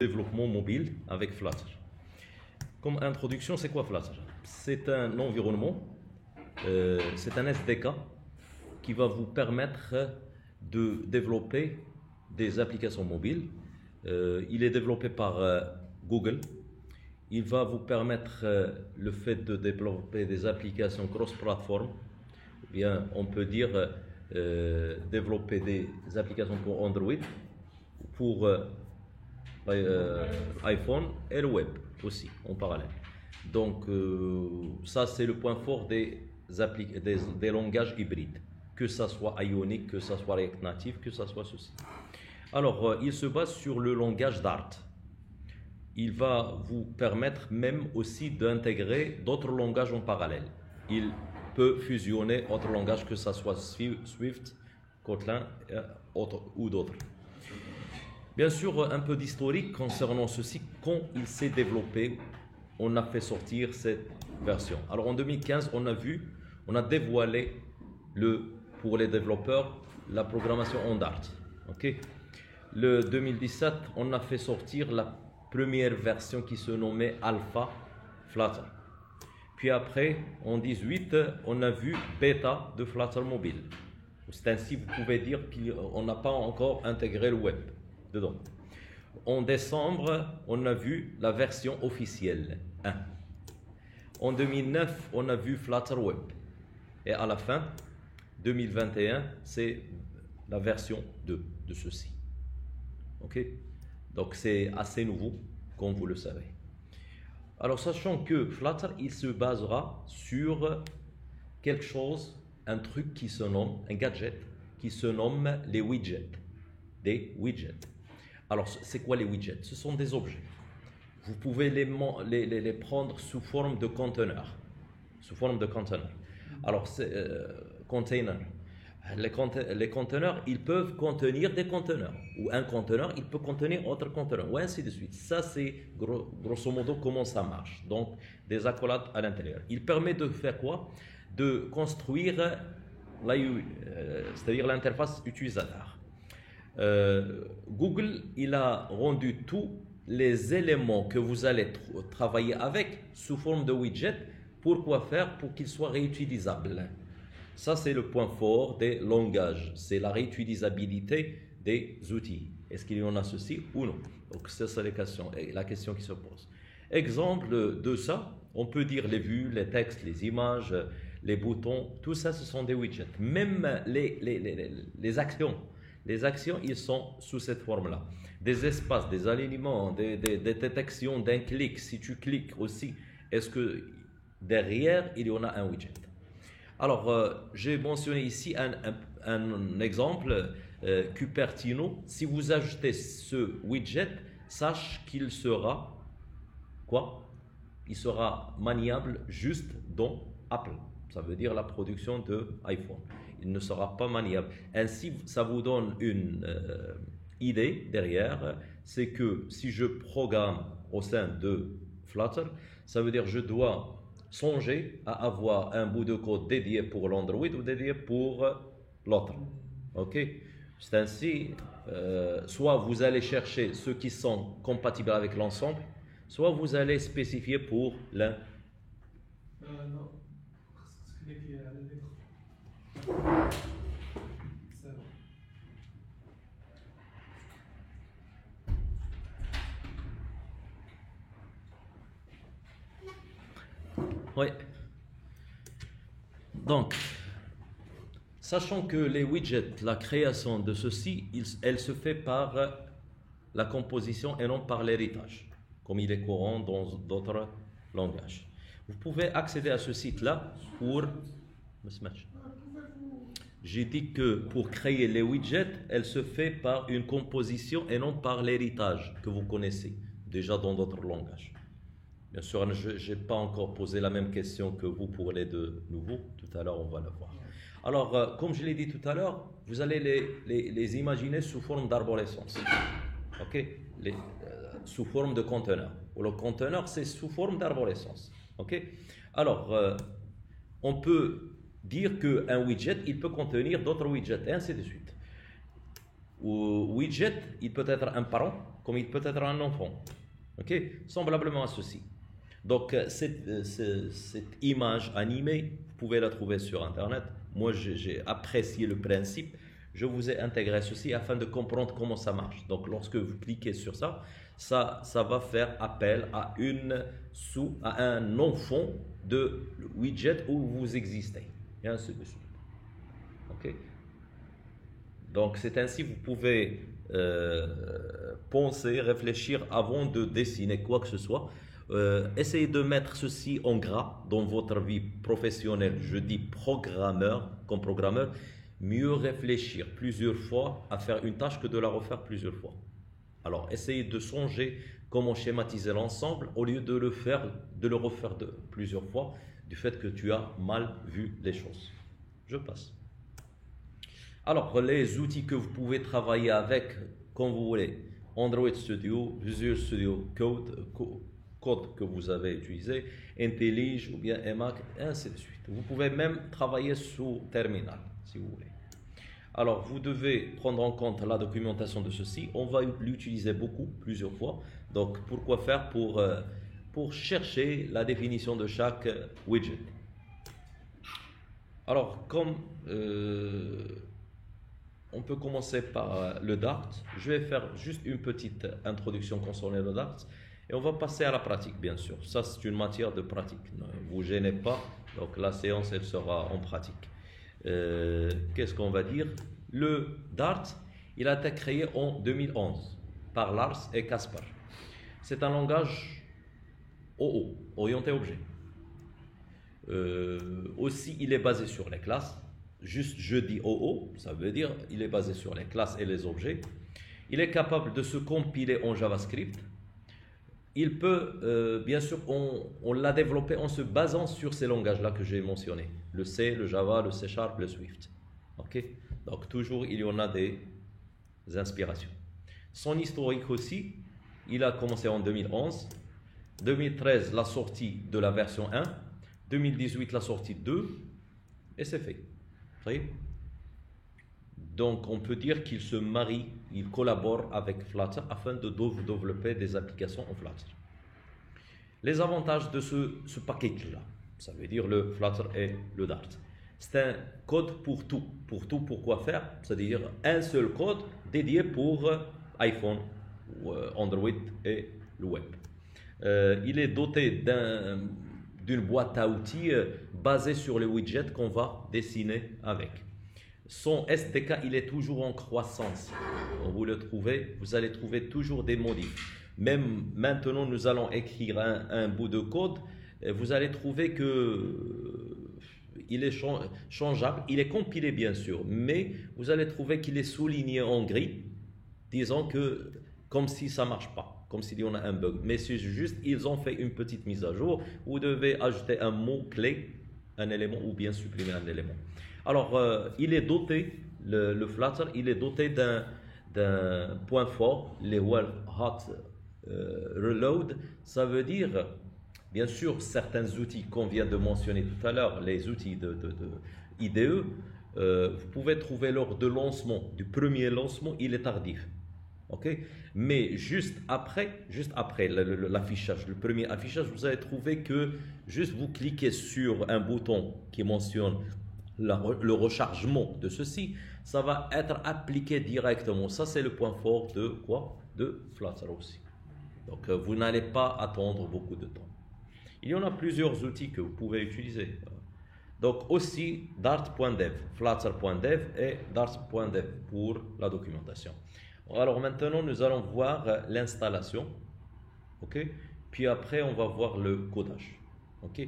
Développement mobile avec Flutter. Comme introduction, c'est quoi Flutter? C'est un environnement, c'est un SDK qui va vous permettre de développer des applications mobiles. Il est développé par Google. Il va vous permettre le fait de développer des applications cross-platform. Bien, on peut dire développer des applications pour Android, pour iPhone et le web aussi en parallèle. Donc ça c'est le point fort des langages hybrides, que ça soit Ionic, que ça soit React Native, que ça soit ceci. Alors il se base sur le langage Dart. Il va vous permettre même aussi d'intégrer d'autres langages en parallèle. Il peut fusionner autres langages, que ça soit Swift, Kotlin ou d'autres. Bien sûr, un peu d'historique concernant ceci. Quand il s'est développé, on a fait sortir cette version. Alors en 2015, on a dévoilé pour les développeurs la programmation en Dart. Okay? Le 2017, on a fait sortir la première version qui se nommait Alpha Flutter. Puis après, en 2018, on a vu Beta de Flutter Mobile. C'est ainsi, vous pouvez dire qu'on n'a pas encore intégré le web dedans. En décembre, on a vu la version officielle 1. En 2009, on a vu Flutter Web. Et à la fin, 2021, c'est la version 2 de ceci. Ok? Donc c'est assez nouveau, comme vous le savez. Alors sachant que Flutter, il se basera sur quelque chose, un truc qui se nomme, un gadget, qui se nomme les widgets. Des widgets. Alors, c'est quoi les widgets? Ce sont des objets. Vous pouvez les prendre sous forme de conteneurs. Sous forme de conteneurs. Alors, container. Les conteneurs, ils peuvent contenir des conteneurs. Ou un conteneur, il peut contenir autre conteneur. Ou ainsi de suite. Ça, c'est grosso modo comment ça marche. Donc, des accolades à l'intérieur. Il permet de faire quoi? De construire c'est-à-dire l'interface utilisateur. Google, il a rendu tous les éléments que vous allez travailler avec sous forme de widget. Pourquoi faire? Pour qu'ils soient réutilisables. Ça, c'est le point fort des langages. C'est la réutilisabilité des outils. Est-ce qu'il y en a ceci ou non? Donc, c'est ça la question qui se pose. Exemple de ça, on peut dire les vues, les textes, les images, les boutons, tout ça, ce sont des widgets. Même les actions. Les actions, ils sont sous cette forme-là. Des espaces, des alignements, des détections d'un clic. Si tu cliques aussi, est-ce que derrière, il y en a un widget? Alors, j'ai mentionné ici un exemple, Cupertino. Si vous ajoutez ce widget, sache qu'il sera, quoi? Il sera maniable juste dans Apple. Ça veut dire la production de iPhone. Il ne sera pas maniable. Ainsi, ça vous donne une idée derrière. C'est que si je programme au sein de Flutter, ça veut dire que je dois songer à avoir un bout de code dédié pour l'Android ou dédié pour l'autre. Ok? C'est ainsi, soit vous allez chercher ceux qui sont compatibles avec l'ensemble, soit vous allez spécifier pour l'un. Non. Oui. Donc, sachant que les widgets, la création de ceci, elle se fait par la composition et non par l'héritage, comme il est courant dans d'autres langages. Vous pouvez accéder à ce site-là pour... J'ai dit que pour créer les widgets, elle se fait par une composition et non par l'héritage que vous connaissez déjà dans d'autres langages. Bien sûr, je n'ai pas encore posé la même question que vous pour les deux nouveaux. Tout à l'heure, on va le voir. Alors, comme je l'ai dit tout à l'heure, vous allez les imaginer sous forme d'arborescence. Ok? Sous forme de conteneur. Le conteneur, c'est sous forme d'arborescence. Ok? Alors, on peut dire qu'un widget, il peut contenir d'autres widgets, et ainsi de suite. Widget, il peut être un parent, comme il peut être un enfant. Ok, semblablement à ceci. Donc, cette image animée, vous pouvez la trouver sur Internet. Moi, j'ai apprécié le principe. Je vous ai intégré ceci afin de comprendre comment ça marche. Donc, lorsque vous cliquez sur ça, ça va faire appel à un enfant de widget où vous existez. Et ainsi de suite. Ok. Donc, c'est ainsi que vous pouvez penser, réfléchir avant de dessiner quoi que ce soit. Essayez de mettre ceci en gras dans votre vie professionnelle. Je dis programmeur, comme programmeur, mieux réfléchir plusieurs fois à faire une tâche que de la refaire plusieurs fois. Alors, essayez de songer comment schématiser l'ensemble au lieu de le refaire plusieurs fois du fait que tu as mal vu les choses. Je passe. Alors, les outils que vous pouvez travailler avec, comme vous voulez, Android Studio, Visual Studio Code que vous avez utilisé, IntelliJ ou bien Emacs, et ainsi de suite. Vous pouvez même travailler sous terminal, si vous voulez. Alors, vous devez prendre en compte la documentation de ceci. On va l'utiliser plusieurs fois. Donc, pourquoi faire pour chercher la définition de chaque widget. Alors, comme on peut commencer par le Dart. Je vais faire juste une petite introduction concernant le Dart et on va passer à la pratique, bien sûr. Ça, c'est une matière de pratique. Ne vous gênez pas. Donc, la séance, elle sera en pratique. Qu'est-ce qu'on va dire? Le Dart, il a été créé en 2011 par Lars et Kaspar. C'est un langage OO, orienté objet. Aussi, il est basé sur les classes. Juste, je dis OO, ça veut dire il est basé sur les classes et les objets. Il est capable de se compiler en JavaScript. Il peut, bien sûr, on l'a développé en se basant sur ces langages-là que j'ai mentionnés. Le C, le Java, le C#, le Swift. Ok? Donc, toujours, il y en a des inspirations. Son historique aussi, il a commencé en 2011. 2013, la sortie de la version 1. 2018, la sortie 2. Et c'est fait. Donc, on peut dire qu'il se marie, il collabore avec Flutter afin de développer des applications en Flutter. Les avantages de ce package-là, ça veut dire le Flutter et le Dart. C'est un code pour tout. Pour tout, pour quoi faire? C'est-à-dire un seul code dédié pour iPhone, Android et le web. Il est doté d'une boîte à outils basée sur les widgets qu'on va dessiner avec. Son SDK, il est toujours en croissance. Vous allez trouver toujours des modifs. Même maintenant, nous allons écrire un bout de code. Vous allez trouver que il est changeable. Il est compilé, bien sûr, mais vous allez trouver qu'il est souligné en gris, disant que comme si ça ne marche pas, comme s'il y en a un bug. Mais c'est juste, ils ont fait une petite mise à jour. Vous devez ajouter un mot-clé, un élément, ou bien supprimer un élément. Alors, il est doté, le Flutter, il est doté d'un point fort, les Well Hot Reload. Ça veut dire, bien sûr, certains outils qu'on vient de mentionner tout à l'heure, les outils de IDE, vous pouvez trouver lors de lancement, du premier lancement, il est tardif. Okay? Mais juste après l'affichage, le premier affichage, vous allez trouver que juste vous cliquez sur un bouton qui mentionne le rechargement de ceci, ça va être appliqué directement. Ça, c'est le point fort de quoi? De Flutter aussi. Donc, vous n'allez pas attendre beaucoup de temps. Il y en a plusieurs outils que vous pouvez utiliser. Donc, aussi Dart.dev, Flutter.dev et Dart.dev pour la documentation. Alors maintenant, nous allons voir l'installation, ok? Puis après, on va voir le codage, ok?